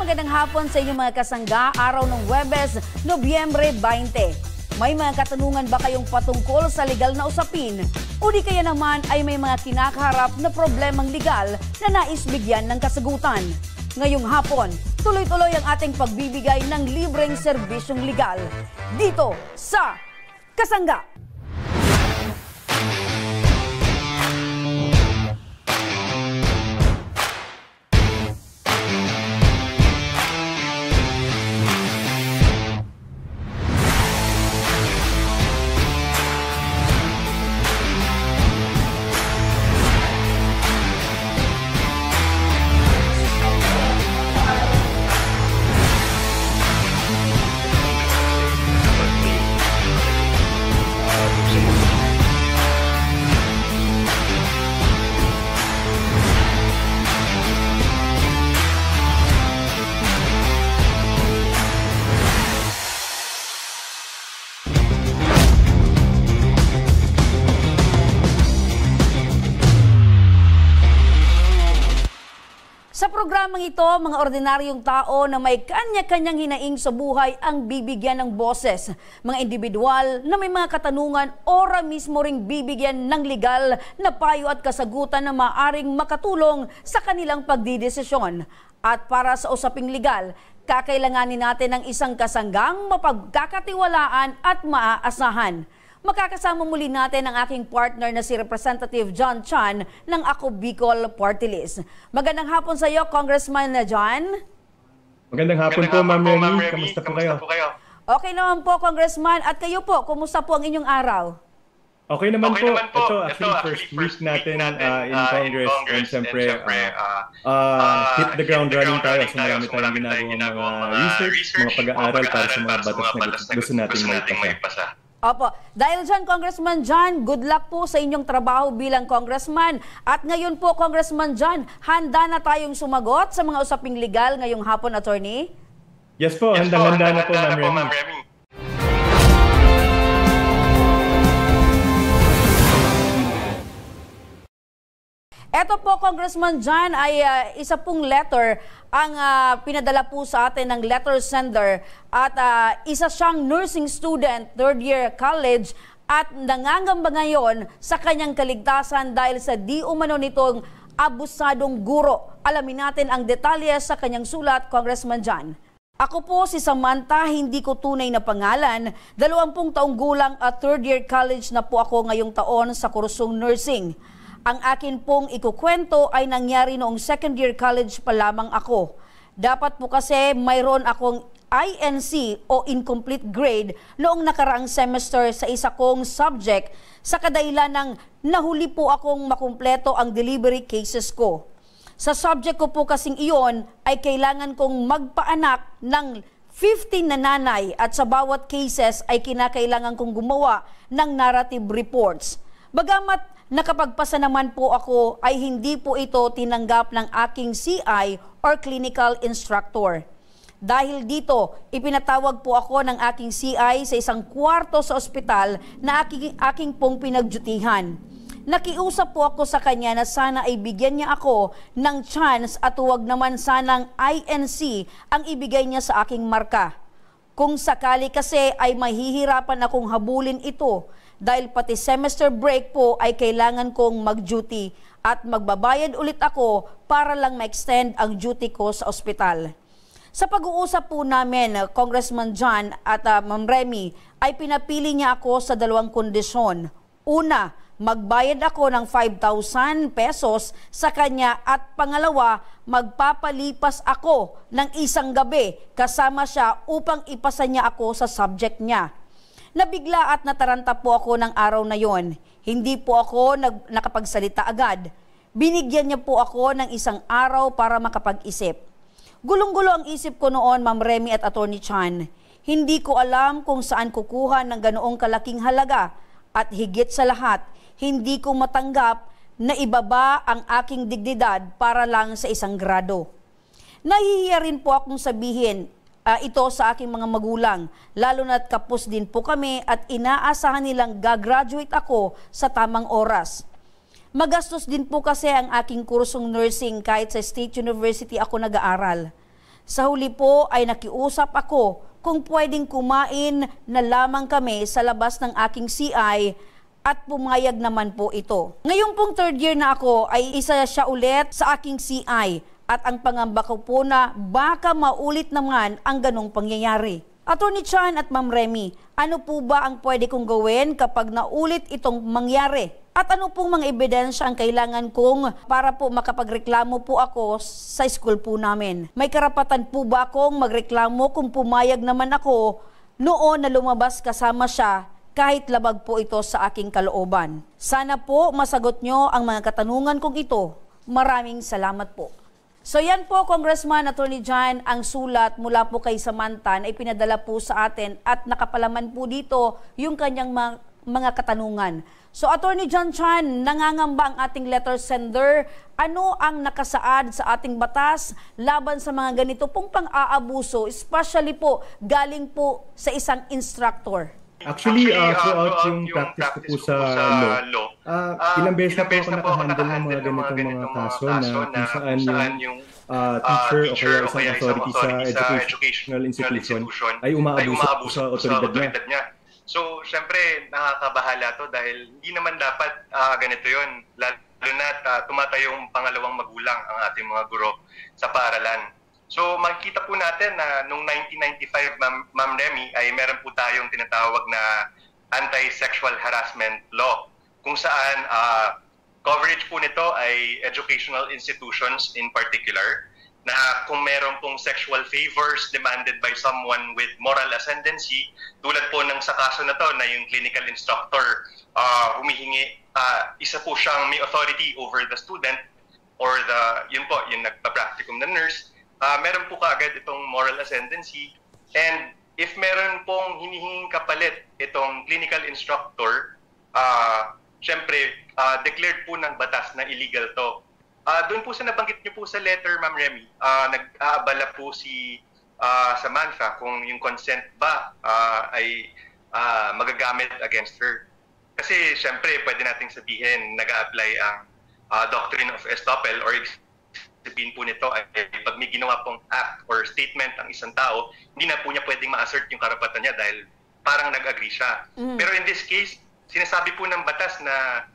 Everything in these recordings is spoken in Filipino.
magandang hapon sa inyong mga kasangga, araw ng Huwebes, Nobyembre 20. May mga katanungan ba kayong patungkol sa legal na usapin? O di kaya naman ay may mga kinakaharap na problemang legal na nais bigyan ng kasagutan? Ngayong hapon, tuloy-tuloy ang ating pagbibigay ng libreng serbisyong legal dito sa Kasangga. Sa programang ito, mga ordinaryong tao na may kanya-kanyang hinaing sa buhay ang bibigyan ng boses. Mga individual na may mga katanungan, ora mismo ring bibigyan ng legal na payo at kasagutan na maaring makatulong sa kanilang pagdidesisyon. At para sa usaping legal, kakailanganin natin ng isang kasanggang mapagkakatiwalaan at maaasahan. Makakasama muli natin ang aking partner na si Representative John Chan ng Ako Bicol Party List. Magandang hapon sa iyo, Congressman John. Magandang hapon po, Ma'am Remy. Kamusta po kayo? Okay naman po, Congressman. At kayo po, kumusta po ang inyong araw? Okay naman po. Ito, actually, first week natin in Congress. And siyempre, hit the ground running tayo. So marami tayong ginagawang mga research, mga pag-aaral para sa mga batas na gusto natin maipasa. Opo. Dahil dyan, Congressman John, good luck po sa inyong trabaho bilang congressman. At ngayon po, Congressman John, handa na tayong sumagot sa mga usaping legal ngayong hapon, attorney? Yes po, handang-handa na po, Ma'am Remy. Ito po, Congressman John, ay isa pong letter ang pinadala po sa atin ng letter sender at isa siyang nursing student, third year college at nangangamba ngayon sa kanyang kaligtasan dahil sa di umano nitong abusadong guro. Alamin natin ang detalye sa kanyang sulat, Congressman John. Ako po si Samantha, hindi ko tunay na pangalan. 20 taong gulang at third year college na po ako ngayong taon sa kursong nursing. Ang akin pong ikukwento ay nangyari noong second year college pa lamang ako. Dapat po kasi mayroon akong INC o incomplete grade noong nakaraang semester sa isa kong subject sa kadahilan ng nahuli po akong makumpleto ang delivery cases ko. Sa subject ko po kasing iyon ay kailangan kong magpaanak ng 15 na nanay at sa bawat cases ay kinakailangan kong gumawa ng narrative reports. Bagamat nakapagpasa naman po ako ay hindi po ito tinanggap ng aking CI or clinical instructor. Dahil dito, ipinatawag po ako ng aking CI sa isang kwarto sa ospital na aking pong pinagjutihan. Nakiusap po ako sa kanya na sana ay bigyan niya ako ng chance at huwag naman sanang INC ang ibigay niya sa aking marka. Kung sakali kasi ay mahihirapan akong habulin ito dahil pati semester break po ay kailangan kong mag-duty at magbabayad ulit ako para lang ma-extend ang duty ko sa ospital. Sa pag-uusap po namin, Congressman John at Ma'am Remy, ay pinapili niya ako sa dalawang kondisyon. Una, magbayad ako ng 5,000 pesos sa kanya at pangalawa, magpapalipas ako ng isang gabi kasama siya upang ipasa niya ako sa subject niya. Nabigla at nataranta po ako ng araw na yon. Hindi po ako nakapagsalita agad. Binigyan niya po ako ng isang araw para makapag-isip. Gulong-gulo ang isip ko noon, Ma'am Remy at Attorney Chan. Hindi ko alam kung saan kukuha ng ganoong kalaking halaga at higit sa lahat, hindi ko matanggap na ibaba ang aking dignidad para lang sa isang grado. Nahihiya rin po akong sabihin ito sa aking mga magulang, lalo na't kapos din po kami at inaasahan nilang gagraduate ako sa tamang oras. Magastos din po kasi ang aking kursong nursing kahit sa State University ako nag-aaral. Sa huli po ay nakiusap ako kung pwedeng kumain na lamang kami sa labas ng aking CI at pumayag naman po ito. Ngayong pong third year na ako ay isa siya ulit sa aking CI at ang pangamba ko po na baka maulit naman ang ganong pangyayari. Attorney Chan at Ma'am Remy, ano po ba ang pwede kong gawin kapag naulit itong mangyari? At ano pong mga ebidensya ang kailangan kong para po makapagreklamo po ako sa school po namin? May karapatan po ba akong magreklamo kung pumayag naman ako noon na lumabas kasama siya kahit labag po ito sa aking kalooban? Sana po masagot nyo ang mga katanungan kong ito. Maraming salamat po. So yan po, Congressman Attorney John, ang sulat mula po kay Samantha na ipinadala po sa atin at nakapalaman po dito yung kanyang mga katanungan. So Attorney John Chan, nangangamba ang ating letter sender. Ano ang nakasaad sa ating batas laban sa mga ganito pong pang-aabuso, especially po galing po sa isang instructor? Actually, throughout yung practice ko po sa law, ilang beses na po ako nakahandle ng mga ganitong mga kaso na kung saan yung teacher o kaya isang authority sa educational institution ay umaabuso sa otoridad niya. So, syempre, nakakabahala to dahil hindi naman dapat ganito yun. Lalo na tumatayong pangalawang magulang ang ating mga guro sa paaralan. So, makikita po natin na noong 1995, Ma'am Remy, ay meron po tayong tinatawag na anti-sexual harassment law, kung saan coverage po nito ay educational institutions in particular, na kung meron pong sexual favors demanded by someone with moral ascendancy, tulad po ng sa kaso na to na yung clinical instructor humihingi, isa po siyang may authority over the student or yung nagpa-practicum na nurse, meron po kaagad itong moral ascendancy. And if meron pong hinihinging kapalit itong clinical instructor, syempre, declared po ng batas na illegal to. Doon po sa nabanggit niyo po sa letter, Ma'am Remy, nag-aabala po si Samantha kung yung consent ba ay magagamit against her. Kasi syempre, pwede nating sabihin nag-a-apply ang doctrine of estoppel, or sabihin po nito ay pag may ginawa pong act or statement ang isang tao, hindi na po niya pwedeng ma-assert yung karapatan niya dahil parang nag-agree siya. Pero in this case, sinasabi po ng batas na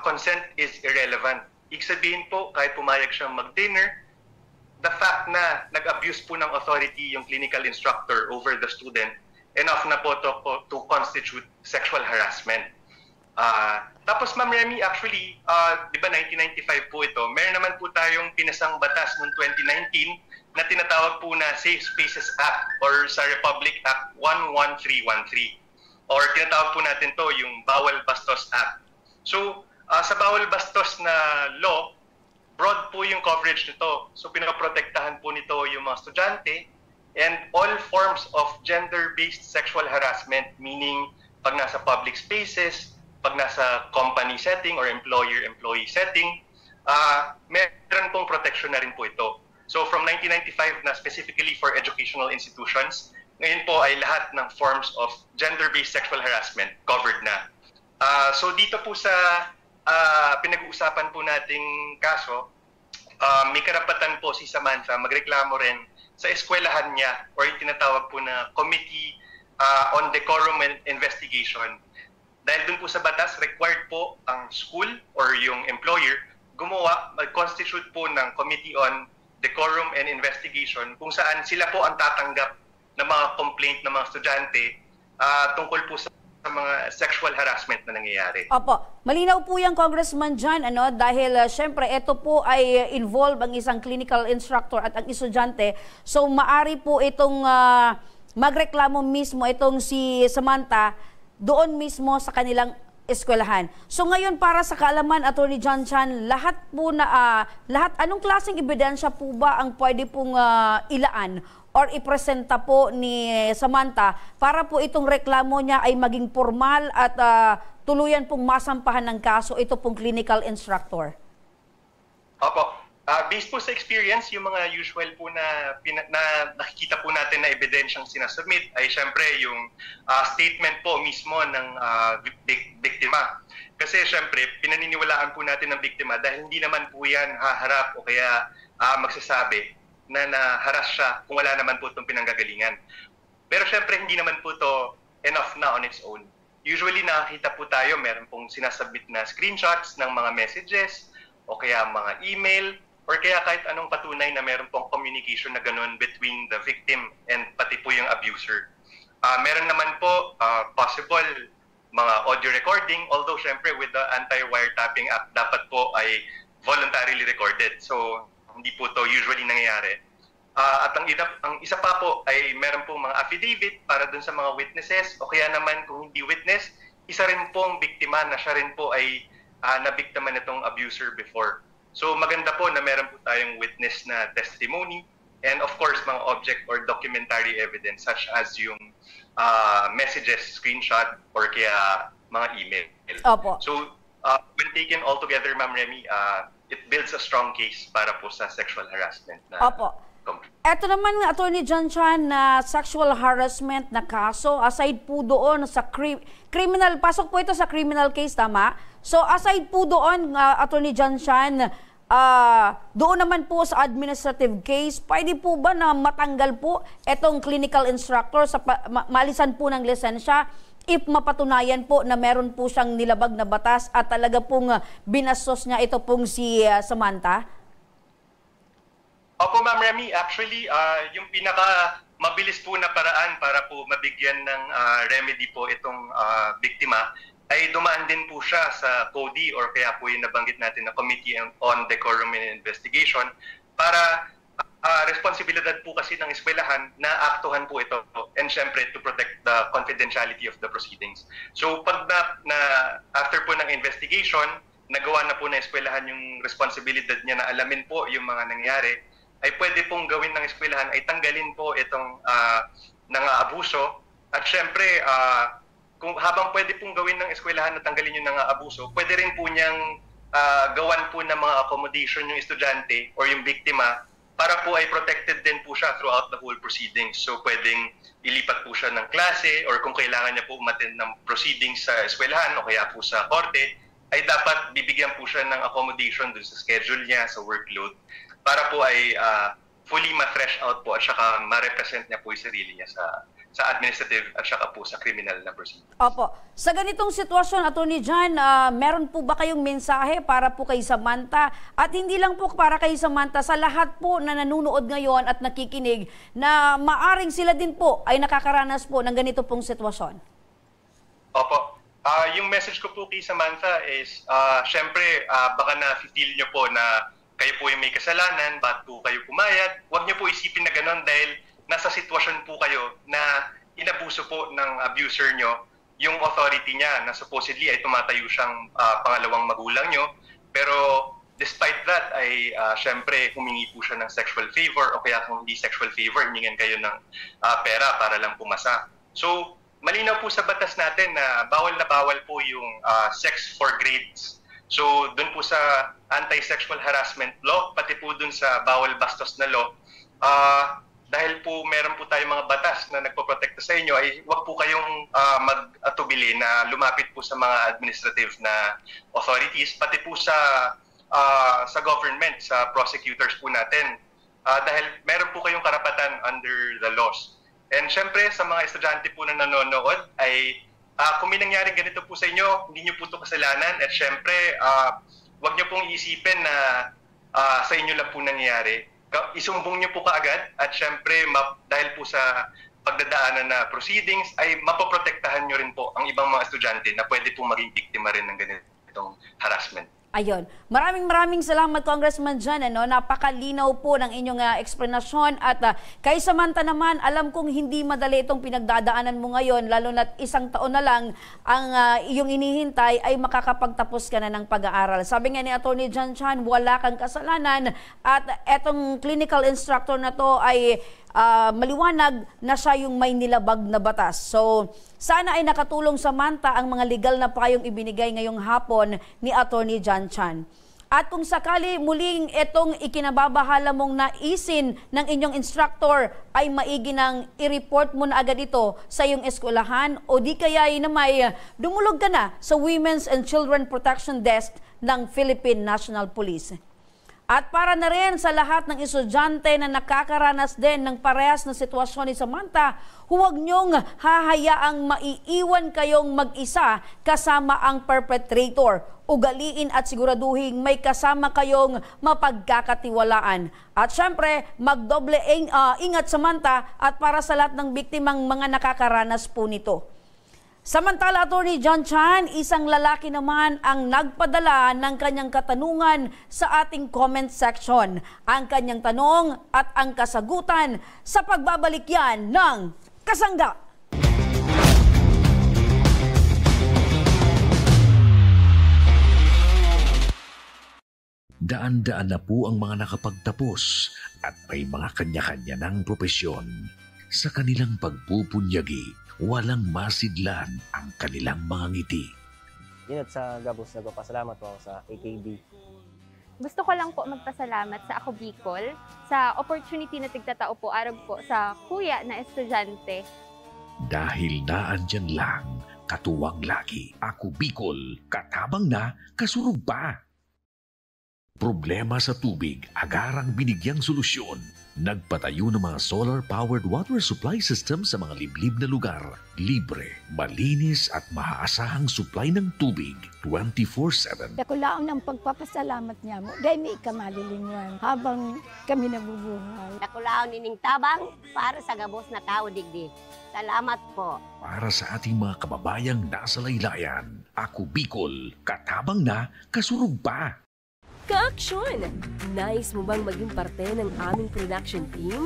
consent is irrelevant. Ibig sabihin po, kahit pumayag siyang mag-dinner, the fact na nag-abuse po ng authority yung clinical instructor over the student, enough na po to constitute sexual harassment. Tapos, Ma'am Remy, actually, di ba 1995 po ito, meron naman po tayong pinasang batas noong 2019 na tinatawag po na Safe Spaces Act or sa Republic Act 11313. Or tinatawag po natin to yung Bawal Bastos Act. So, sa bawal bastos na law, broad po yung coverage nito. So pinoprotektahan po nito yung mga estudyante and all forms of gender-based sexual harassment, meaning pag nasa public spaces, pag nasa company setting or employer-employee setting, meron pong protection na rin po ito. So from 1995 na specifically for educational institutions, ngayon po ay lahat ng forms of gender-based sexual harassment covered na. So dito po sa pinag-uusapan po nating kaso, may karapatan po si Samantha magreklamo rin sa eskwelahan niya or yung tinatawag po na Committee on Decorum and Investigation. Dahil dun po sa batas, required po ang school or yung employer mag-constitute po ng Committee on Decorum and Investigation kung saan sila po ang tatanggap ng mga complaint ng mga estudyante tungkol po sa mga sexual harassment na nangyayari. Opo, malinaw po yan, Congressman John, dahil syempre ito po ay involve ang isang clinical instructor at ang estudyante. So maari po itong magreklamo mismo itong si Samantha doon mismo sa kanilang eskwelahan. So ngayon, para sa kaalaman, Attorney John Chan, lahat anong klaseng ebidensya po ba ang pwede pong ilaan or ipresenta po ni Samantha para po itong reklamo niya ay maging formal at tuluyan pong masampahan ng kaso ito pong clinical instructor? Opo. Based po sa experience, yung mga usual po na nakikita po natin na ebidensyang sinasubmit ay syempre yung statement po mismo ng biktima. Kasi syempre, pinaniniwalaan po natin ng biktima dahil hindi naman po yan haharap o kaya magsasabi na na-harass siya kung wala naman po itong pinanggagalingan. Pero syempre, hindi naman po ito enough na on its own. Usually, nakakita po tayo, meron pong sinasubmit na screenshots ng mga messages o kaya mga email or kaya kahit anong patunay na meron pong communication na ganun between the victim and pati po yung abuser. Meron naman po possible mga audio recording, although syempre with the Anti-Wiretapping Act, dapat po ay voluntarily recorded. So, hindi po to usually nangyayari. At ang isa pa po ay meron pong mga affidavit para dun sa mga witnesses o kaya naman kung hindi witness, isa rin pong biktima na siya rin po ay nabiktima nitong abuser before. So maganda po na meron po tayong witness na testimony and of course mga object or documentary evidence such as yung messages, screenshot or kaya mga email. Opo. So when taken all together, Ma'am Remy, it builds a strong case para po sa sexual harassment. Opo. Ito naman, Attorney John Chan, na sexual harassment na kaso, aside po doon sa criminal, pasok po ito sa criminal case, tama? So aside po doon, Attorney John Chan, doon naman po sa administrative case, pwede po ba na matanggal po itong clinical instructor sa malisan po ng lisensya if mapatunayan po na meron po siyang nilabag na batas at talaga pong binastos niya ito pong si Samantha? Opo, Ma'am Remy, actually, yung pinaka mabilis po na paraan para po mabigyan ng remedy po itong biktima ay dumaan din po siya sa CODI or kaya po yung nabanggit natin na Committee on Decorum and Investigation para responsibilidad po kasi ng eskwelahan na aktuhan po ito and syempre to protect the confidentiality of the proceedings. So pag after po ng investigation, nagawa na po na eskwelahan yung responsibilidad niya na alamin po yung mga nangyari, ay pwede pong gawin ng eskwelahan ay tanggalin po itong nang-aabuso. At syempre, kung habang pwede pong gawin ng eskwelahan na tanggalin yung nang-aabuso, pwede rin po niyang gawan po ng mga accommodation yung estudyante or yung biktima para po ay protected din po siya throughout the whole proceedings. So pwedeng ilipat po siya ng klase or kung kailangan niya po umattend ng proceedings sa eskwelahan o kaya po sa korte, ay dapat bibigyan po siya ng accommodation dun sa schedule niya, sa workload, para po ay fully ma-fresh out po at saka ma-represent niya po yung sarili niya sa administrative at saka po sa criminal na proceedings. Opo. Sa ganitong sitwasyon, Attorney John, meron po ba kayong mensahe para po kay Samantha? At hindi lang po para kay Samantha, sa lahat po na nanunood ngayon at nakikinig na maaring sila din po ay nakakaranas po ng ganito pong sitwasyon? Opo. Yung message ko po kay Samantha is, syempre, baka na-feel niyo po na kayo po yung may kasalanan, ba't po kayo pumayag? Huwag niyo po isipin na gano'n dahil nasa sitwasyon po kayo na inabuso po ng abuser niyo yung authority niya na supposedly ay tumatayo siyang pangalawang magulang niyo. Pero despite that ay syempre humingi po siya ng sexual favor o kaya kung hindi sexual favor, hiningan kayo ng pera para lang pumasa. So malinaw po sa batas natin na bawal po yung sex for grades. So, dun po sa anti-sexual harassment law, pati po dun sa bawal bastos na law, dahil po meron po tayong mga batas na nagpoprotekta sa inyo, ay huwag po kayong mag-atubili na lumapit po sa mga administrative na authorities, pati po sa government, sa prosecutors po natin. Dahil meron po kayong karapatan under the laws. And syempre, sa mga estudyante po na nanonood, ay kung may nangyaring ganito po sa inyo, hindi nyo po ito kasalanan. At syempre, huwag nyo pong iisipin na sa inyo lang po nangyayari. Isumbong nyo po kaagad. At syempre, dahil po sa pagdadaanan na proceedings, ay mapoprotektahan nyo rin po ang ibang mga estudyante na pwede po maging biktima rin ng ganitong harassment. Ayun. Maraming salamat, Congressman John. Napakalinaw po ng inyong eksplanasyon. At kay Samantha naman, alam kong hindi madali itong pinagdadaanan mo ngayon, lalo na't isang taon na lang ang iyong inihintay ay makakapagtapos ka na ng pag-aaral. Sabi nga ni Attorney John Chan, wala kang kasalanan at etong clinical instructor na to ay maliwanag na siya yung may nilabag na batas. So, sana ay nakatulong Samantha ang mga legal na payong ibinigay ngayong hapon ni Attorney John Chan. At kung sakali muling itong ikinababahala mong naisin ng inyong instructor, ay maigi nang i-report mo na agad ito sa iyong eskwelahan o di kaya ay na may dumulog ka na sa Women's and Children Protection Desk ng Philippine National Police. At para na rin sa lahat ng estudyante na nakakaranas din ng parehas na sitwasyon ni Samantha, huwag niyong hahayaang maiiwan kayong mag-isa kasama ang perpetrator. Ugaliin at siguraduhin may kasama kayong mapagkakatiwalaan. At syempre, magdoble ingat Samantha at para sa lahat ng biktimang mga nakakaranas po nito. Samantala, Attorney John Chan, isang lalaki naman ang nagpadala ng kanyang katanungan sa ating comment section. Ang kanyang tanong at ang kasagutan sa pagbabalik yan ng Kasangga. Daan-daan na po ang mga nakapagtapos at may mga kanya-kanya ng propesyon. Sa kanilang pagpupunyagi, walang masidlan ang kanilang mga ngiti. Yun at sa Gabos, nagpapasalamat po ako sa AKB. Gusto ko lang po magpasalamat sa Ako Bicol sa opportunity na tigtatao po araw po sa kuya na estudyante. Dahil naandyan lang, katuwang lagi. Ako Bicol, katabang na, kasurog pa. Problema sa tubig, agarang binigyang solusyon. Nagpatayo ng mga solar-powered water supply system sa mga liblib na lugar. Libre, malinis at maaasahang supply ng tubig 24/7. Ako lang ng pagpapasalamat niya mo dahil may ikamalilingan habang kami nabubuhay. Ako lang nining tabang para sa Gabos na tao digdi. Salamat po. Para sa ating mga kababayang nasa laylayan, Ako Bicol, katabang na, kasurog pa. Ka-aksyon! Nais mo bang maging parte ng aming production team?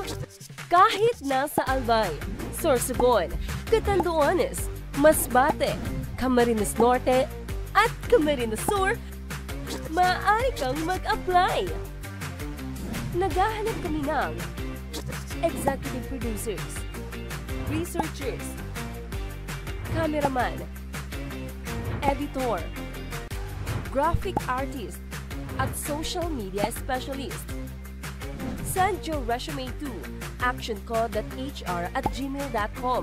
Kahit nasa Albay, Sorsogon, Catanduanes, Masbate, Camarines Norte, at Camarines Sur, maaari kang mag-apply. Naghahanap kami ng executive producers, researchers, cameraman, editor, graphic artist, at social media specialist. Send your resume to actionco.hr@gmail.com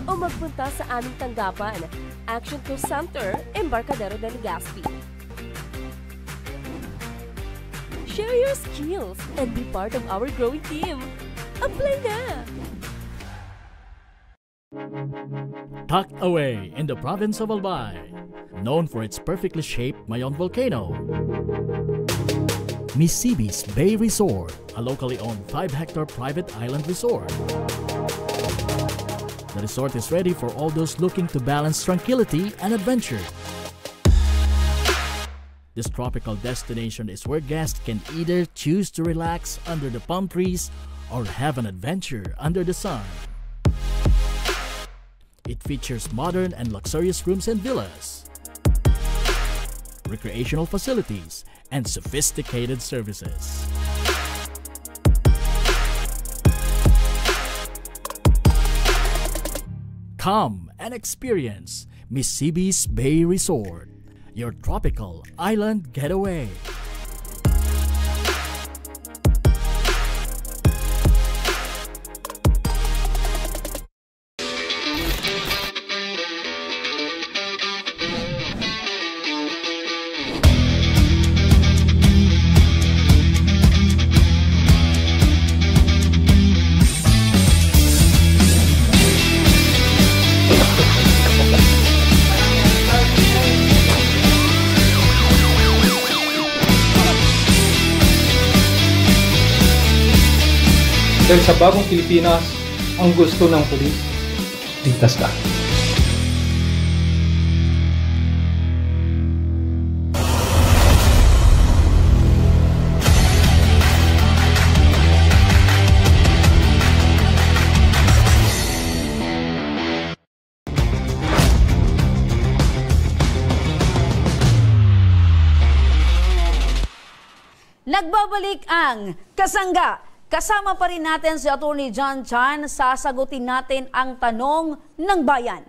o magpunta sa aming tanggapan, Action Co Center, Embarcadero de Legazpi. Share your skills and be part of our growing team. Apply na! Tucked away in the province of Albay, known for its perfectly shaped Mayon volcano, Misibis Bay Resort, a locally owned 5-hectare private island resort. The resort is ready for all those looking to balance tranquility and adventure. This tropical destination is where guests can either choose to relax under the palm trees or have an adventure under the sun. It features modern and luxurious rooms and villas, recreational facilities, and sophisticated services. Come and experience Misibis Bay Resort, your tropical island getaway. Dahil sa bagong Pilipinas, ang gusto ng pulis, ligtas ka. Nagbabalik ang Kasangga. Kasama pa rin natin si Attorney John Chan, sasagutin natin ang tanong ng bayan.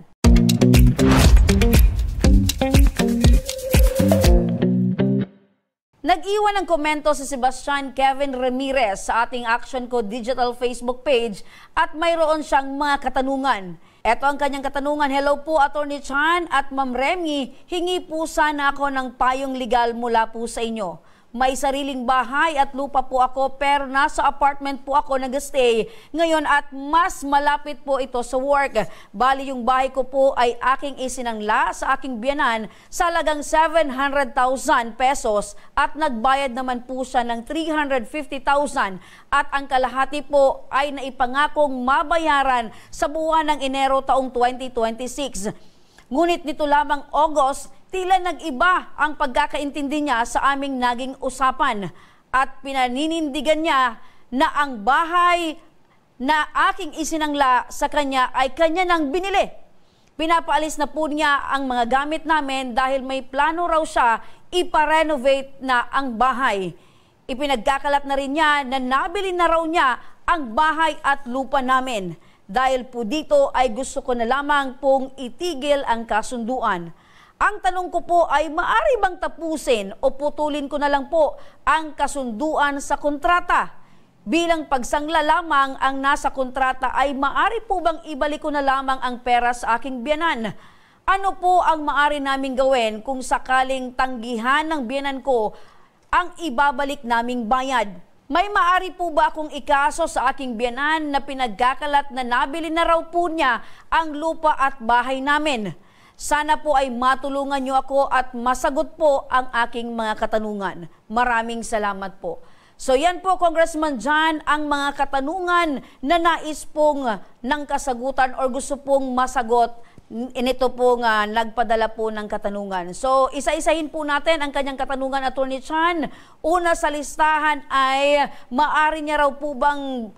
Nag-iwan ng komento si Sebastian Kevin Ramirez sa ating Action Co Digital Facebook page at mayroon siyang mga katanungan. Ito ang kanyang katanungan. Hello po Attorney Chan at Ma'am Remy, hingi po sana ako ng payong legal mula po sa inyo. may sariling bahay at lupa po ako pero nasa apartment po ako nag-stay ngayon at mas malapit po ito sa work. Bali yung bahay ko po ay aking isinangla sa aking biyanan sa halagang 700,000 pesos at nagbayad naman po siya ng 350,000 at ang kalahati po ay naipangakong mabayaran sa buwan ng Enero taong 2026. Ngunit nito lamang August, tila nag-iba ang pagkakaintindi niya sa aming naging usapan at pinaninindigan niya na ang bahay na aking isinangla sa kanya ay kanya nang binili. Pinapaalis na po niya ang mga gamit namin dahil may plano raw siya iparenovate na ang bahay. Ipinagkakalat na rin niya na nabili na raw niya ang bahay at lupa namin. Dahil po dito ay gusto ko na lamang pong itigil ang kasunduan. Ang tanong ko po ay maaari bang tapusin o putulin ko na lang po ang kasunduan sa kontrata? Bilang pagsangla lamang ang nasa kontrata ay maaari po bang ibalik ko na lamang ang pera sa aking biyanan? Ano po ang maaari naming gawin kung sakaling tanggihan ng biyanan ko ang ibabalik naming bayad? May maaari po ba akong ikaso sa aking biyanan na pinagkakalat na nabili na raw po niya ang lupa at bahay namin? Sana po ay matulungan niyo ako at masagot po ang aking mga katanungan. Maraming salamat po. So yan po, Congressman John, ang mga katanungan na nais pong ng kasagutan o gusto pong masagot. Ito po nga nagpadala po ng katanungan. So isa-isahin po natin ang kanyang katanungan, Atty. Chan. Una sa listahan ay maaari niya raw po bang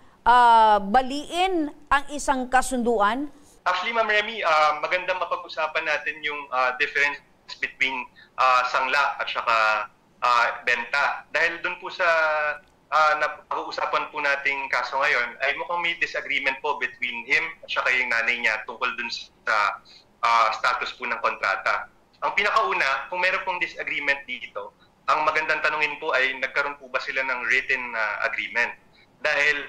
baliin ang isang kasunduan? Actually, Ma'am Remy, magandang mapag-usapan natin yung difference between sangla at saka benta. Dahil doon po sa napag-uusapan po nating kaso ngayon, ay mukhang may disagreement po between him at saka yung nanay niya tungkol doon sa status po ng kontrata. Ang pinakauna, kung meron pong disagreement dito, ang magandang tanungin po ay nagkaroon po ba sila ng written agreement? Dahil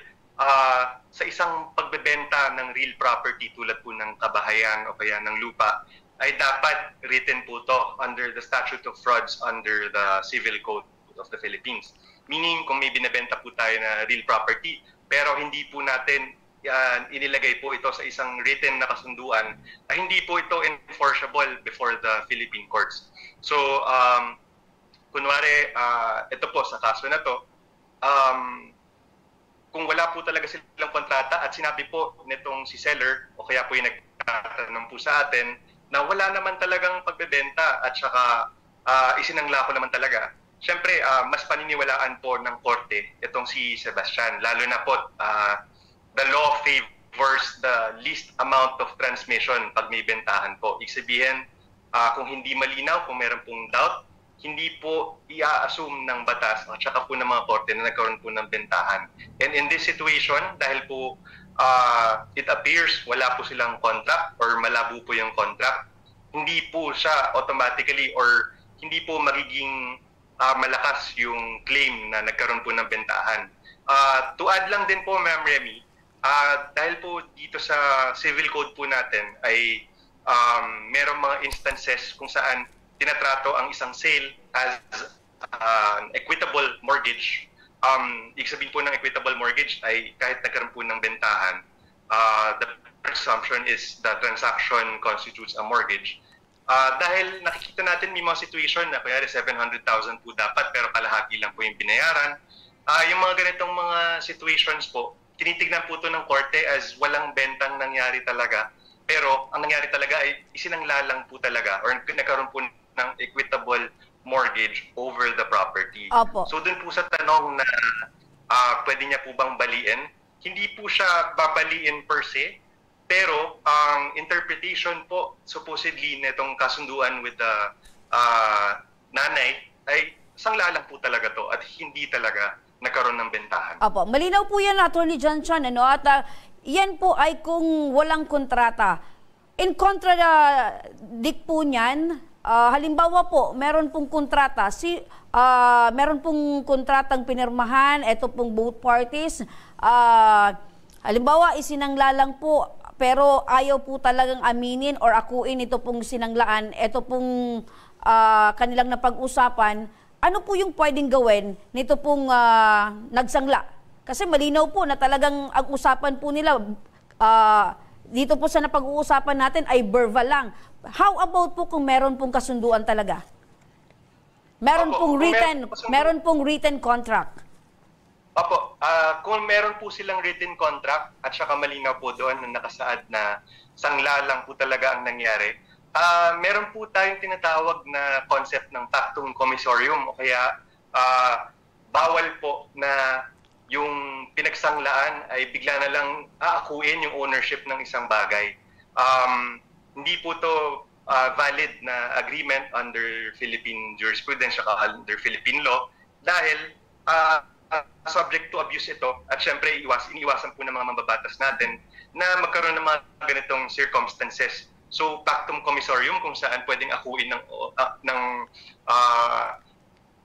sa isang pagbebenta ng real property tulad po ng kabahayan o kaya ng lupa, ay dapat written po to under the Statute of Frauds under the Civil Code of the Philippines. Meaning, kung may binibenta po tayo na real property, pero hindi po natin inilagay po ito sa isang written na kasunduan, hindi po ito enforceable before the Philippine courts. So, kunwari, ito po sa kaso na to, kung wala po talaga silang kontrata at sinabi po nitong si seller o kaya po yung nagtatanong po sa atin na wala naman talagang pagbebenta at saka isinangla ko naman talaga, syempre mas paniniwalaan po ng korte itong si Sebastian. Lalo na po the law favors the least amount of transmission pag may bentahan po. Ibig sabihin, kung hindi malinaw, kung meron pong doubt, hindi po i-assume ng batas at saka po ng mga korte na nagkaroon po ng bentahan. And in this situation, dahil po it appears wala po silang contract or malabo po yung contract, hindi po siya automatically or hindi po magiging malakas yung claim na nagkaroon po ng bentahan. To add lang din po, Ma'am Remy, dahil po dito sa civil code po natin ay merong mga instances kung saan tinatrato ang isang sale as an equitable mortgage. Ibig sabihin po ng equitable mortgage ay kahit nagkaroon po ng bentahan, the presumption is the transaction constitutes a mortgage. Dahil nakikita natin may mga situation na kaya 700,000 po dapat pero kalahati lang po yung binayaran. Yung mga ganitong mga situations po, tinitignan po ito ng korte as walang bentang nangyari talaga. Pero ang nangyari talaga ay isinangla lang po talaga or nagkaroon po ng equitable mortgage over the property. Opo. So dun po sa tanong na pwede niya po bang baliin, hindi po siya babaliin per se, pero ang interpretation po supposedly nitong kasunduan with the nanay ay sangla lang po talaga to at hindi talaga nagkaroon ng bentahan. Opo, malinaw po yan, Atty. John Chan, ano? At yan po ay kung walang kontrata. In contradict po niyan, halimbawa po, meron pong kontrata, meron pong kontratang pinirmahan, ito pong both parties, halimbawa isinangla lang po, pero ayaw po talagang aminin or akuin ito pong sinanglaan, ito pong kanilang napag-usapan, ano po yung pwedeng gawin nito pong nagsangla? Kasi malinaw po na talagang ang usapan po nila dito po sa napag-uusapan natin ay verbal lang. How about po kung meron pong kasunduan talaga? Meron pong written contract. Opo, kung meron po silang written contract at saka malinaw po doon na nakasaad na sangla lang po talaga ang nangyari, meron po tayong tinatawag na concept ng pactum commissorium o kaya bawal po na yung pinagsanglaan ay bigla na lang aakuin yung ownership ng isang bagay. Hindi po to valid na agreement under Philippine jurisprudence at under Philippine law dahil subject to abuse ito at syempre iniiwasan po ng mga mambabatas natin na magkaroon ng mga ganitong circumstances. So pactum commissorium kung saan pwedeng akuin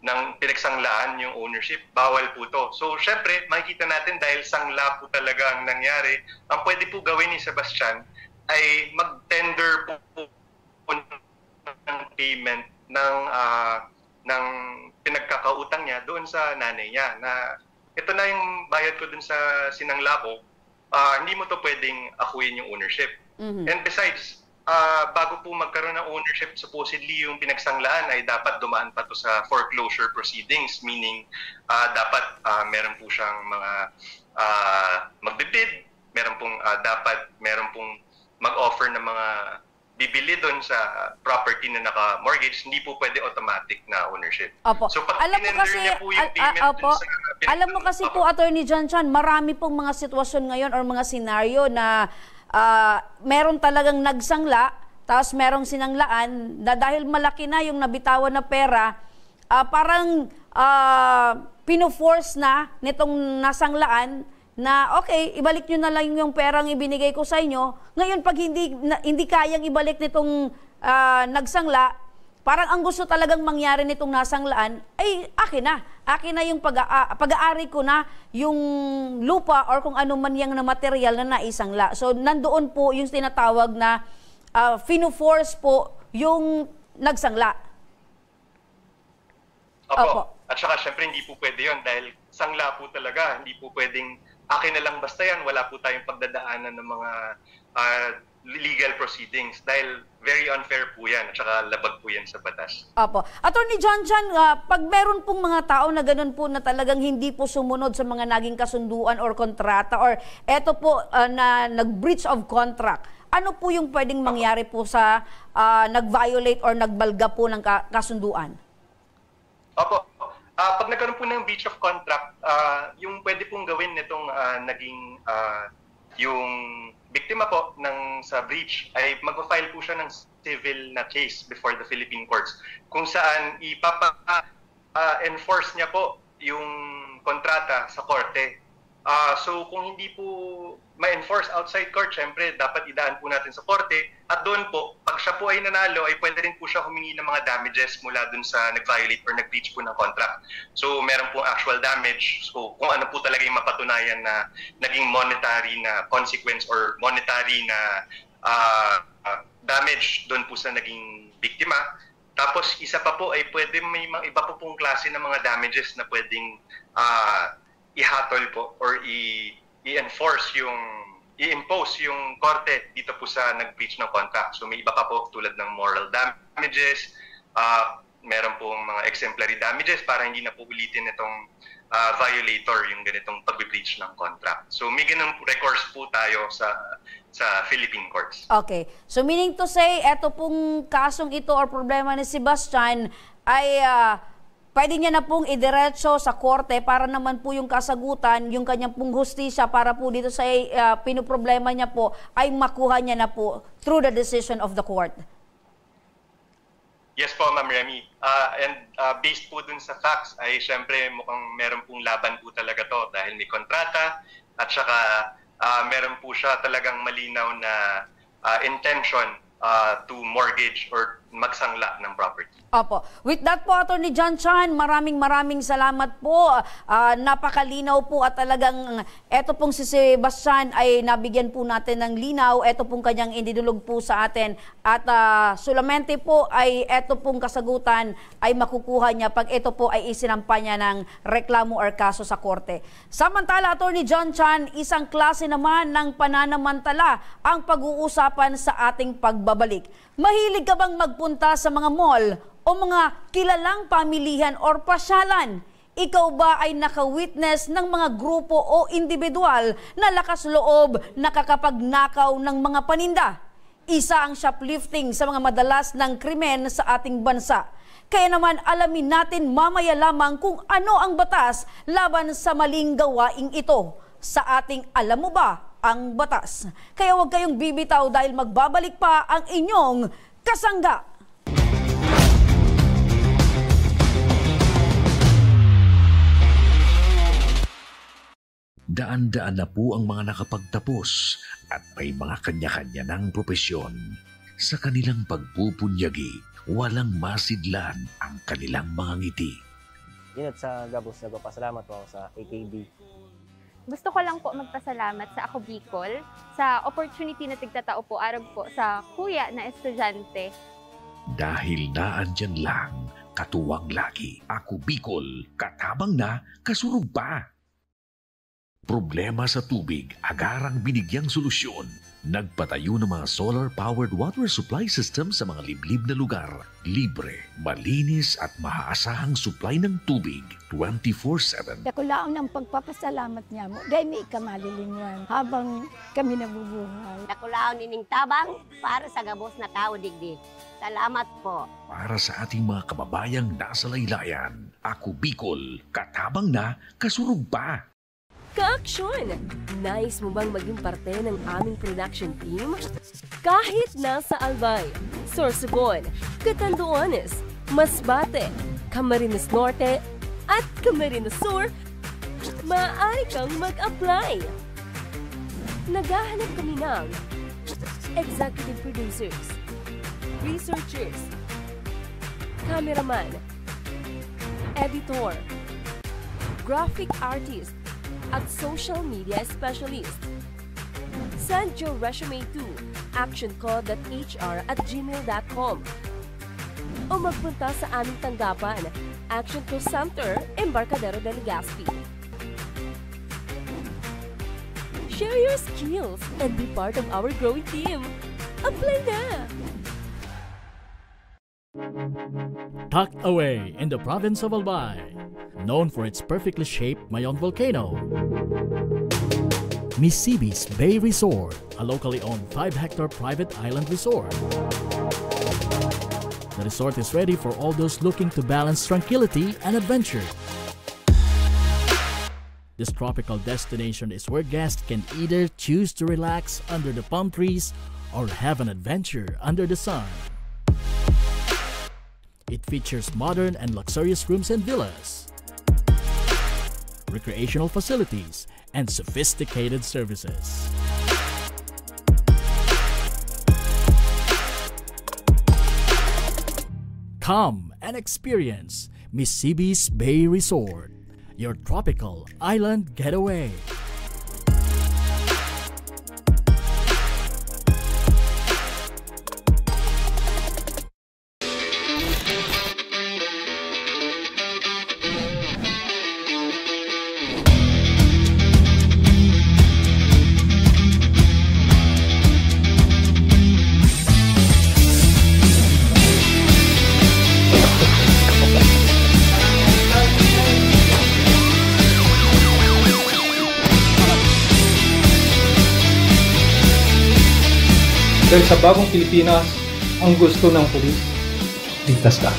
ng pinagsanglaan yung ownership, bawal po to. So syempre makikita natin dahil sangla po talaga ang nangyari, ang pwede po gawin ni Sebastian ay mag-tender po ng payment ng pinagkakautang niya doon sa nanay niya na ito na yung bayad ko doon sa sinangla ko, hindi mo to pwedeng akuin yung ownership. And besides, bago po magkaroon ng ownership, supposedly yung pinagsanglaan ay dapat dumaan pa to sa foreclosure proceedings, meaning dapat meron po siyang mga magbibid, meron pong meron pong mag-offer ng mga bibili doon sa property na naka-mortgage, hindi po pwede automatic na ownership. Opo. So pag tinender niya po yung payment dun sa... Alam mo kasi po, Attorney John Chan, marami pong mga sitwasyon ngayon or mga senaryo na meron talagang nagsangla, tapos merong sinanglaan, na dahil malaki na yung nabitawan na pera, parang pino-force na nitong nasanglaan na okay, ibalik nyo na lang yung perang ibinigay ko sa inyo. Ngayon, pag hindi kayang ibalik nitong nagsangla, parang ang gusto talagang mangyari nitong nasanglaan, ay akin na yung pag-aari ko na yung lupa or kung ano man yung na material na naisangla. So, nandoon po yung tinatawag na fino-force po yung nagsangla. Opo. At saka, syempre, hindi po pwede yun dahil sangla po talaga. Hindi po pwedeng akin na lang basta yan, wala po tayong pagdadaanan ng mga legal proceedings dahil very unfair po yan at saka labag po yan sa batas. Opo. Attorney John Chan, pag meron pong mga tao na ganun po na talagang hindi po sumunod sa mga naging kasunduan or kontrata or eto po na nag-breach of contract, ano po yung pwedeng mangyari po sa nag-violate or nagbalga po ng kasunduan? Opo. Pag nagkaroon po ng breach of contract, yung pwede pong gawin nitong naging yung biktima po sa breach ay mag-file po siya ng civil na case before the Philippine courts kung saan ipapa-enforce niya po yung kontrata sa korte. So kung hindi po ma-enforce outside court, syempre dapat idaan po natin sa korte at doon po, pag siya po ay nanalo, ay pwede rin po siya humingi ng mga damages mula doon sa nag-violate or nag-breach po ng contract. So meron po actual damage. So kung ano po talaga yung mapatunayan na naging monetary na consequence or monetary na damage doon po sa naging biktima. Tapos isa pa po ay pwede may mga iba po pong klase ng mga damages na pwedeng ihatol po or i-enforce i-impose yung korte dito po sa nag-breach ng contract. So may iba pa po tulad ng moral damages, meron pong mga exemplary damages para hindi na po ulitin itong violator yung ganitong pag-breach ng contract. So may ganun recourse po tayo sa Philippine courts. Okay. So meaning to say, eto pong kasong ito or problema ni Sebastian ay pwede niya na pong idiretso sa korte para naman po yung kasagutan, yung kanyang pong hustisya para po dito sa pinoproblema niya po ay makuha niya na po through the decision of the court. Yes po, Ma'am Remy. And based po dun sa facts ay syempre mukhang meron pong laban po talaga to dahil may kontrata at saka meron po siya talagang malinaw na intention to mortgage or magsangla ng property. Opo. With that po, Attorney John Chan, maraming salamat po. Napakalinaw po at talagang eto pong si Sebastian ay nabigyan po natin ng linaw. Eto pong kanyang indidulog po sa atin. At solamente po ay eto pong kasagutan ay makukuha niya pag ito po ay isinampa niya ng reklamo or kaso sa korte. Samantala, Attorney John Chan, isang klase naman ng pananamantala ang pag-uusapan sa ating pagbabalik. Mahilig ka bang magpunta sa mga mall o mga kilalang pamilihan or pasyalan? Ikaw ba ay naka-witness ng mga grupo o individual na lakas loob nakakapagnakaw ng mga paninda? Isa ang shoplifting sa mga madalas ng krimen sa ating bansa. Kaya naman alamin natin mamaya lamang kung ano ang batas laban sa maling gawaing ito. Sa ating Alam Mo Ba ang Batas? Kaya huwag kayong bibitaw dahil magbabalik pa ang inyong kasangga. Daan-daan na po ang mga nakapagtapos at may mga kanya-kanya ng propesyon. Sa kanilang pagpupunyagi, walang masidlan ang kanilang mga ngiti. Yun at sa Gabos nagpapasalamat po ako sa AKB. Gusto ko lang po magpasalamat sa Ako Bicol sa opportunity na tigtatao po arog po sa kuya na estudyante. Dahil naandyan lang, katuwang lagi. Ako Bicol, katabang na, kasurug pa. Problema sa tubig, agarang binigyang solusyon. Nagpatayo ng mga solar-powered water supply system sa mga liblib na lugar. Libre, malinis at maaasahang supply ng tubig 24/7. Dakulaon ang pagpapasalamat niya mo dahil may ikamalilinguan habang kami nabubuhay. Dakulaon nining tabang para sa gabos na tao digdi. Salamat po. Para sa ating mga kababayang nasa laylayan, Ako Bicol, katabang na, kasurug pa. Ka-aksyon! Nais mo bang maging parte ng aming production team? Kahit nasa Albay, Sorsogon, Catanduanes, Masbate, Camarines Norte, at Camarines Sur, maaari kang mag-apply. Naghahanap kami ng executive producers, researchers, cameraman, editor, graphic artist, at social media specialist. Send your resume to actioncall.hr@gmail.com o magpunta sa aming tanggapan, Action Call Center, Embarcadero de Legazpi. Share your skills and be part of our growing team. Apply na! Tucked away in the province of Albay, known for its perfectly shaped Mayon volcano, Misibis Bay Resort, a locally owned 5-hectare private island resort. The resort is ready for all those looking to balance tranquility and adventure. This tropical destination is where guests can either choose to relax under the palm trees or have an adventure under the sun. It features modern and luxurious rooms and villas, recreational facilities, and sophisticated services. Come and experience Misibis Bay Resort, your tropical island getaway. Dahil sa bagong Pilipinas, ang gusto ng pulis, ligtas ka.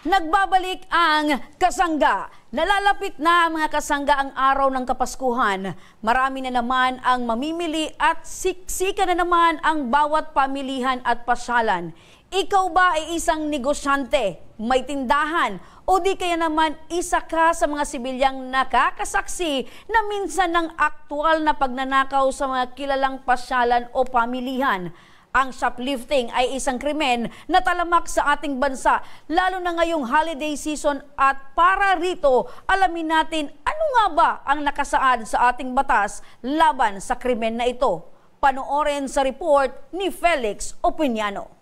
Nagbabalik ang kasangga. Nalalapit na mga kasangga ang araw ng Kapaskuhan. Marami na naman ang mamimili at siksika na naman ang bawat pamilihan at pasyalan. Ikaw ba ay isang negosyante, may tindahan, o di kaya naman isa ka sa mga sibilyang nakakasaksi na minsan ng aktwal na pagnanakaw sa mga kilalang pasyalan o pamilihan? Ang shoplifting ay isang krimen na talamak sa ating bansa, lalo na ngayong holiday season, at para rito, alamin natin ano nga ba ang nakasaad sa ating batas laban sa krimen na ito. Panoorin sa report ni Felix Opiniano.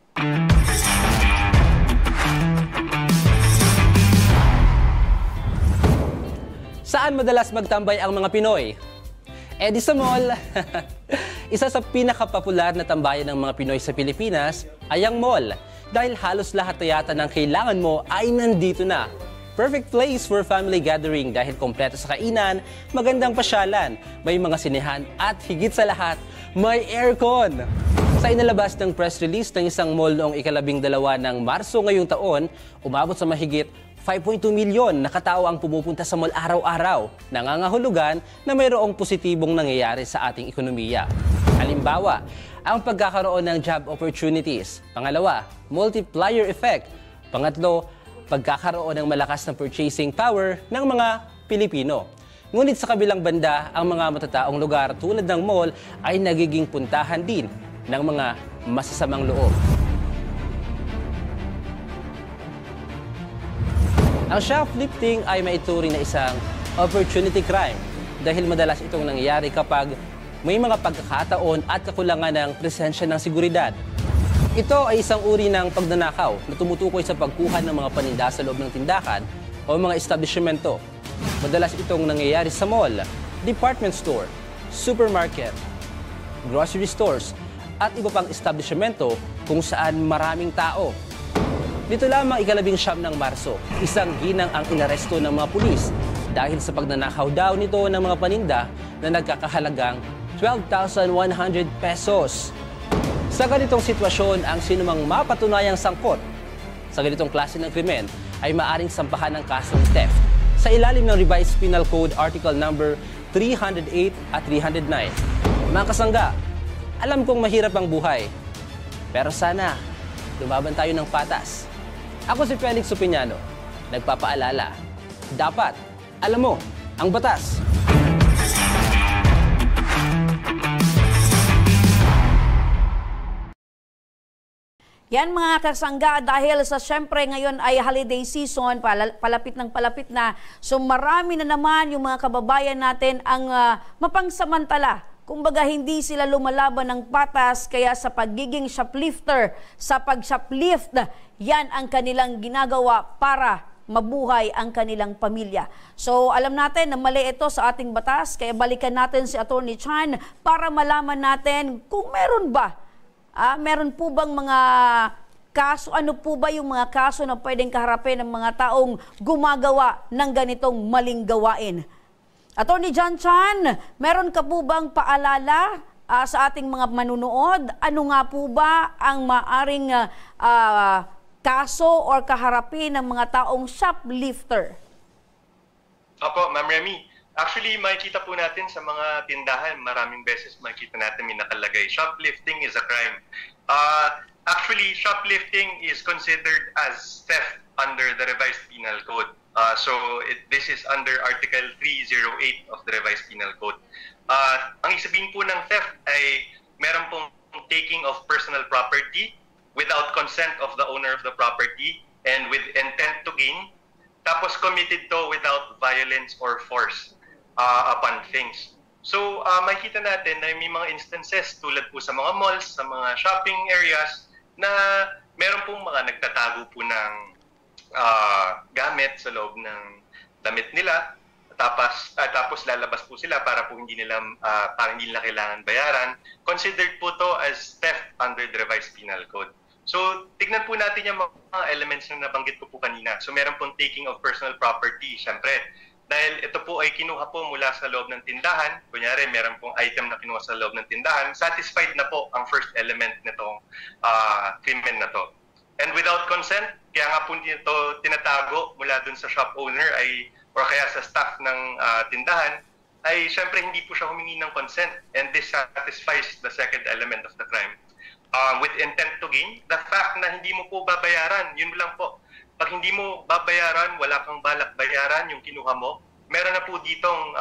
Saan madalas magtambay ang mga Pinoy? Di sa mall. Isa sa pinakapopular na tambayan ng mga Pinoy sa Pilipinas ay ang mall. Dahil halos lahat yata ng kailangan mo ay nandito na. Perfect place for family gathering dahil kompleto sa kainan, magandang pasyalan, may mga sinehan at higit sa lahat, may aircon. Sa inalabas ng press release ng isang mall noong ika-12 ng Marso ngayong taon, umabot sa mahigit 5.2 milyon na katao ang pumupunta sa mall araw-araw, nangangahulugan na mayroong positibong nangyayari sa ating ekonomiya. Halimbawa, ang pagkakaroon ng job opportunities. Pangalawa, multiplier effect. Pangatlo, pagkakaroon ng malakas na purchasing power ng mga Pilipino. Ngunit sa kabilang banda, ang mga matataong lugar tulad ng mall ay nagiging puntahan din ng mga masasamang loob. Ang shoplifting ay maituring na isang opportunity crime dahil madalas itong nangyayari kapag may mga pagkakataon at kakulangan ng presensya ng seguridad. Ito ay isang uri ng pagnanakaw na tumutukoy sa pagkuha ng mga paninda sa loob ng tindahan o mga establishmento. Madalas itong nangyayari sa mall, department store, supermarket, grocery stores at iba pang establishmento kung saan maraming tao. Dito lamang ika-19 ng Marso, isang ginang ang inaresto ng mga pulis dahil sa pagnanakaw daw nito ng mga paninda na nagkakahalagang 12,100 pesos. Sa ganitong sitwasyon, ang sinumang mapatunayang sangkot sa ganitong klase ng krimen ay maaring sampahan ng kasong theft sa ilalim ng Revised Penal Code Article number 308 at 309. Mga kasangga, alam kong mahirap ang buhay, pero sana lumaban tayo ng patas. Ako si Felix Opiniano, nagpapaalala, dapat alam mo ang batas. Yan mga kasangga, dahil sa syempre ngayon ay holiday season, palapit na. So marami na naman yung mga kababayan natin ang mapangsamantala. Kumbaga hindi sila lumalaban ng patas, kaya sa pagiging shoplifter, sa pag-shoplift, yan ang kanilang ginagawa para mabuhay ang kanilang pamilya. So alam natin na mali ito sa ating batas, kaya balikan natin si Atty. Chan para malaman natin kung meron ba, meron po bang mga kaso, ano po ba yung mga kaso na pwedeng kaharapin ng mga taong gumagawa ng ganitong maling gawain. Atty. John Chan, meron ka po bang paalala sa ating mga manunood? Ano nga po ba ang maaring kaso or kaharapin ng mga taong shoplifter? Opo, Ma'am Remy. Actually, makikita po natin sa mga tindahan, maraming beses makikita natin may nakalagay, shoplifting is a crime. Actually, shoplifting is considered as theft under the Revised Penal Code. This is under Article 308 of the Revised Penal Code. Ang isabihin po ng theft ay meron pong taking of personal property without consent of the owner of the property and with intent to gain, tapos committed to without violence or force upon things. So, makikita natin na may mga instances tulad po sa mga malls, sa mga shopping areas, na meron pong mga nagtatago po ng gamit sa loob ng damit nila, tapos lalabas po sila para po hindi nila kailangan bayaran. Considered po to as theft under the Revised Penal Code. So, tignan po natin yung mga elements na nabanggit ko po kanina. So, meron pong taking of personal property, syempre. Dahil ito po ay kinuha po mula sa loob ng tindahan, kunyari meron pong item na kinuha sa loob ng tindahan, satisfied na po ang first element nitong krimen na to. And without consent, kaya nga po ito tinatago mula dun sa shop owner ay or kaya sa staff ng tindahan, ay syempre hindi po siya humingi ng consent, and this satisfies the second element of the crime. With intent to gain, the fact na hindi mo po babayaran, yun lang po. Pag hindi mo babayaran, wala kang balak bayaran yung kinuha mo, meron na po ditong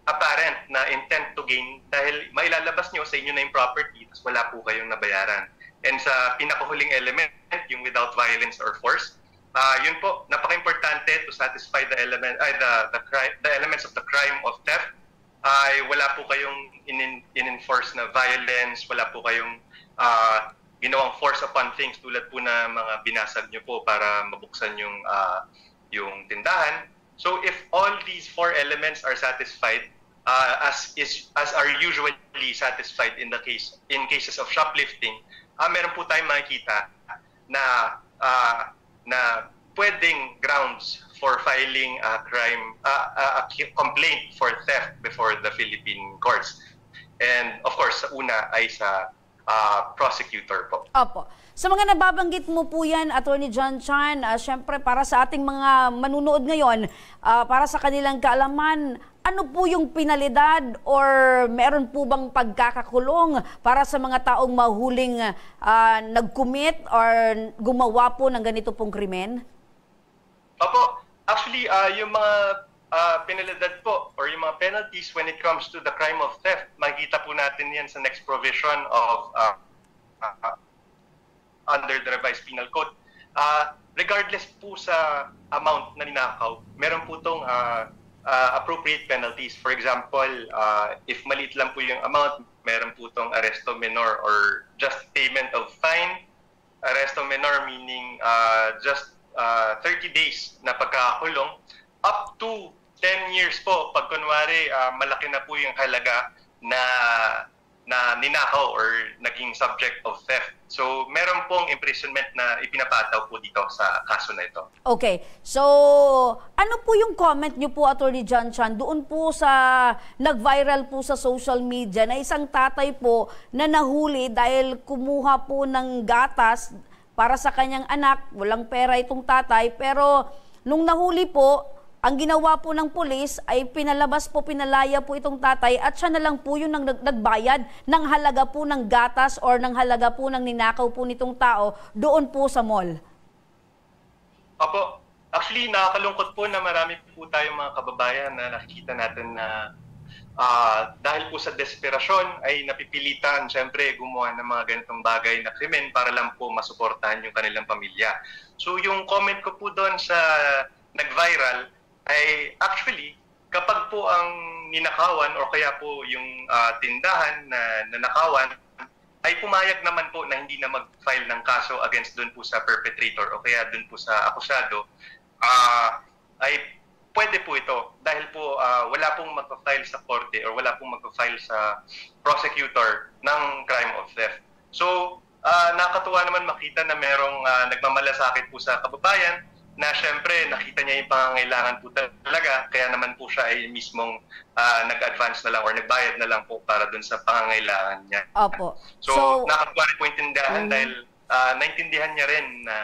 apparent na intent to gain dahil mailalabas nyo sa inyo na yung property tapos wala po kayong nabayaran. And sa pinakahuling element, yung without violence or force, yun po, napaka-importante to satisfy the elements of the crime of theft. Ay wala po kayong in-enforce na violence, wala po kayong ginawang force upon things tulad po na mga binasag nyo po para mabuksan yung tindahan. So if all these 4 elements are satisfied, as are usually satisfied in cases of shoplifting, meron po tayong makikita na pwedeng grounds for filing a complaint for theft before the Philippine courts. And of course, sa una ay sa prosecutor po. Opo. Sa mga nababanggit mo po yan, Attorney John Chan, syempre para sa ating mga manunood ngayon, para sa kanilang kaalaman, ano po yung penalidad or meron po bang pagkakakulong para sa mga taong mahuling nag-commit or gumawa po ng ganito pong krimen? Opo. Actually, yung mga penalidad po or yung mga penalties when it comes to the crime of theft, makikita po natin yan sa next provision of under the revised penal code. Regardless po sa amount na ninakaw, meron po itong appropriate penalties. For example, if maliit lang po yung amount, meron po itong arresto minor or just payment of fine. Arresto minor meaning just 30 days na pagkakakulong up to 10 years po pag kunwari malaki na po yung halaga na ninakaw or naging subject of theft. So meron pong imprisonment na ipinapataw po dito sa kaso na ito. Okay. So ano po yung comment niyo po, Attorney John Chan, doon po sa nag-viral po sa social media na isang tatay po na nahuli dahil kumuha po ng gatas para sa kanyang anak, walang pera itong tatay, pero nung nahuli po, ang ginawa po ng pulis ay pinalaya po itong tatay at siya na lang po yung nagbayad ng halaga po ng gatas or ng halaga po ng ninakaw po nitong tao doon po sa mall. Opo. Actually, nakakalungkot po na marami po tayong mga kababayan na nakikita natin na dahil po sa desperasyon ay napipilitan siyempre gumawa ng mga ganitong bagay na krimen para lang po masuportahan yung kanilang pamilya. So yung comment ko po doon sa nag-viral ay actually kapag po ang ninakawan o kaya po yung tindahan na nanakawan ay pumayag naman po na hindi na mag-file ng kaso against doon po sa perpetrator o kaya doon po sa akusado, ay pwede po ito dahil po wala pong magpa-file sa korte or wala pong magpa-file sa prosecutor ng crime of theft. So nakakatuwa naman makita na merong nagmamalasakit po sa kababayan na syempre nakita niya yung pangangailangan po talaga, kaya naman po siya ay mismong nag-advance na lang or nagbayad na lang po para dun sa pangangailangan niya. Opo. So nakakatuwa rin po intindihan dahil naintindihan niya rin na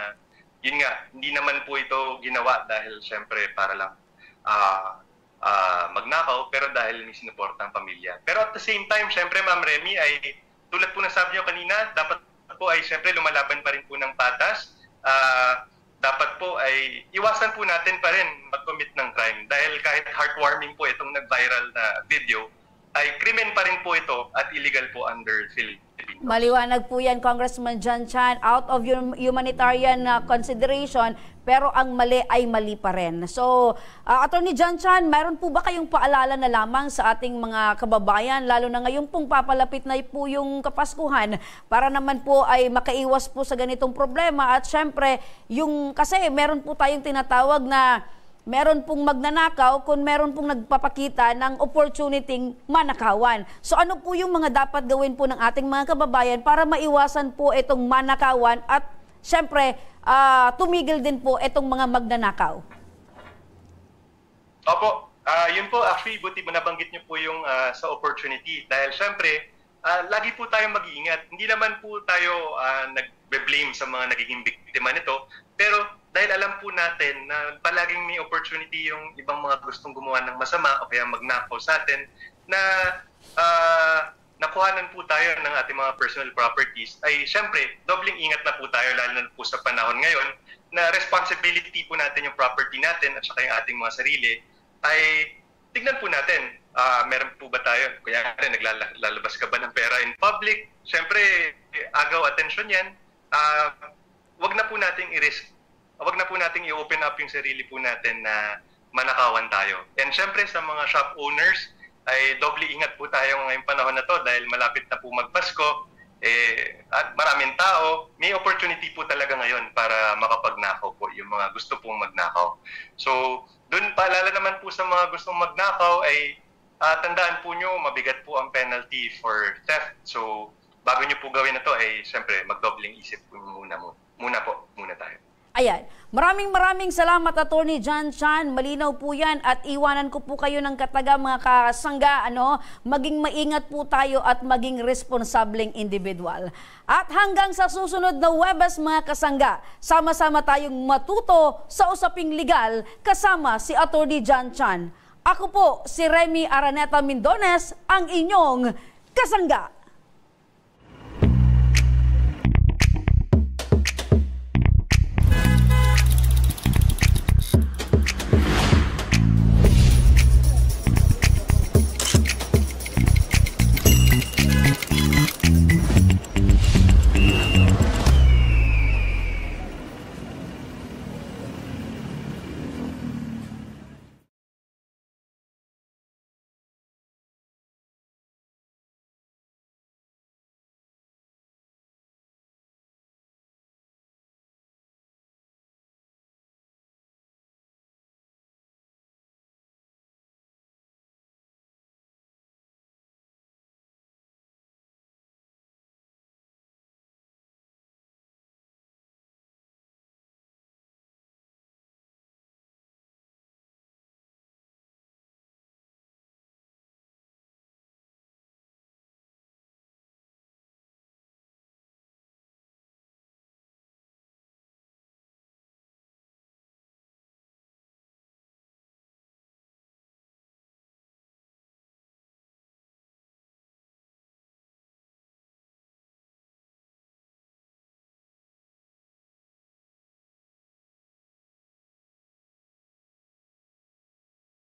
yun nga, hindi naman po ito ginawa dahil syempre para lang magnakaw, pero dahil may sinuporta ang pamilya. Pero at the same time, syempre Ma'am Remy, ay tulad po na sabi niyo kanina, dapat po ay syempre lumalaban pa rin po ng patas. Dapat po ay iwasan po natin pa rin mag-commit ng crime dahil kahit heartwarming po itong nag-viral na video, ay krimen pa rin po ito at illegal po under Philippines. Maliwanag po yan, Congressman John Chan, out of humanitarian consideration, pero ang mali ay mali pa rin. So, Attorney John Chan, mayroon po ba kayong paalala na lamang sa ating mga kababayan, lalo na ngayon pong papalapit na po yung Kapaskuhan, para naman po ay makaiwas po sa ganitong problema at syempre, kasi meron po tayong tinatawag na meron pong magnanakaw kung meron pong nagpapakita ng opportunity manakawan. So ano po yung mga dapat gawin po ng ating mga kababayan para maiwasan po itong manakawan at syempre tumigil din po itong mga magnanakaw? Opo, yun po actually buti mo nabanggit niyo po yung sa opportunity dahil syempre lagi po tayong mag-iingat. Hindi naman po tayo nagbe-blame sa mga nagiging biktima nito, pero dahil alam po natin na palaging may opportunity yung ibang mga gustong gumawa ng masama o kaya magnakaw sa atin na nakuhanan po tayo ng ating mga personal properties, ay syempre, dobling ingat na po tayo, lalo na po sa panahon ngayon, na responsibility po natin yung property natin at saka yung ating mga sarili, ay tignan po natin, meron po ba tayo, kaya naglalabas ka ba ng pera in public? Syempre, agaw attention yan, wag na po nating i-risk, wag na po nating i-open up yung sarili po natin na manakawan tayo. And syempre sa mga shop owners, ay doble ingat po tayo ngayong panahon na to dahil malapit na po magpasko, at maraming tao, may opportunity po talaga ngayon para makapagnakaw po yung mga gusto pong magnakaw. So, dun paalala naman po sa mga gustong magnakaw ay tandaan po nyo, mabigat po ang penalty for theft. So, bago nyo po gawin na to ay siyempre magdobling isip po muna tayo. Ayan. Maraming salamat, Attorney John Chan. Malinaw po yan at iwanan ko po kayo ng kataga mga kasangga. Maging maingat po tayo at maging responsableng individual. At hanggang sa susunod na Huwebes mga kasangga, sama-sama tayong matuto sa usaping legal kasama si Attorney John Chan. Ako po si Remy Araneta Mindones, ang inyong kasangga.